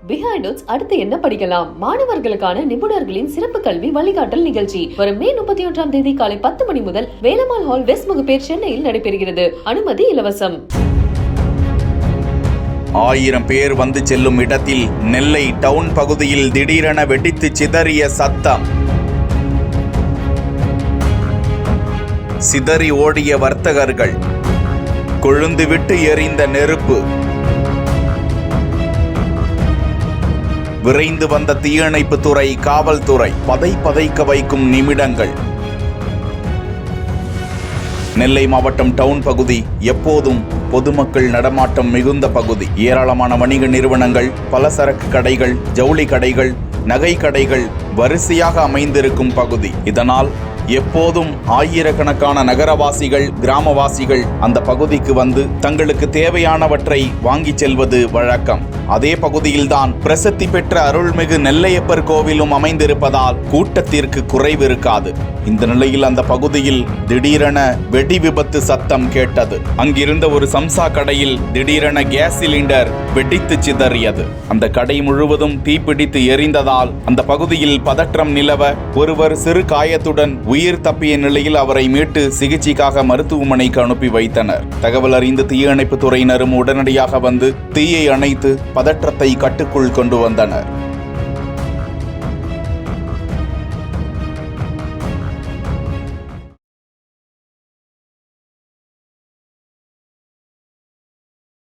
Behind அடுத்து என்ன படிக்கலாம்? மாணவர்களுக்கான நிபுணர்களின் சிறப்பு கல்வி வழிகாட்டல் நிகழ்ச்சி வரும் மே 31ஆம் தேதி காலை 10 மணி முதல் வேலம்மாள் ஹால், வெஸ்ட் முகப்பேர், சென்னையில் நடைபெறுகிறது. அனுமதி இலவசம். 1000 பேர் வந்து செல்லும் இடத்தில் நெல்லை டவுன் பகுதியில் திடீரென வெடித்து சிதறிய சத்தம். சிதறி ஓடிய வர்த்தகர்கள், கொழுந்துவிட்டு எரிந்த நெருப்பு, விரைந்து வந்த தீயணைப்பு துறை, காவல்துறை, பதைக்க வைக்கும் நிமிடங்கள். நெல்லை மாவட்டம் டவுன் பகுதி எப்போதும் பொதுமக்கள் நடமாட்டம் மிகுந்த பகுதி. ஏராளமான வணிக நிறுவனங்கள், பலசரக்கு கடைகள், ஜவுளி கடைகள், நகை கடைகள் வரிசையாக அமைந்திருக்கும் பகுதி. இதனால் எப்போதும் ஆயிரக்கணக்கான நகரவாசிகள், கிராமவாசிகள் அந்த பகுதிக்கு வந்து தங்களுக்கு தேவையானவற்றை வாங்கி செல்வது வழக்கம். அதே பகுதியில்தான் பிரசித்தி பெற்ற அருள்மிகு நெல்லையப்பர் கோவிலும் அமைந்திருப்பதால் கூட்டத்திற்கு குறைவு இருக்காது. இந்த நிலையில் அந்த பகுதியில் திடீரென வெடி விபத்து சத்தம் கேட்டது. அங்கிருந்த ஒரு சம்சா கடையில் திடீரென கேஸ் சிலிண்டர் வெடித்து சிதறியது. அந்த கடை முழுவதும் தீப்பிடித்து எரிந்ததால் அந்த பகுதியில் பதற்றம் நிலவ, ஒருவர் சிறு காயத்துடன் உயிர் தப்பிய நிலையில் அவரை மீட்டு சிகிச்சைக்காக மருத்துவமனைக்கு அனுப்பி வைத்தனர். தகவல் அறிந்து தீயணைப்பு துறையினரும் உடனடியாக வந்து தீயை அணைத்து பதற்றத்தை கட்டுக்குள் கொண்டு வந்தனர்.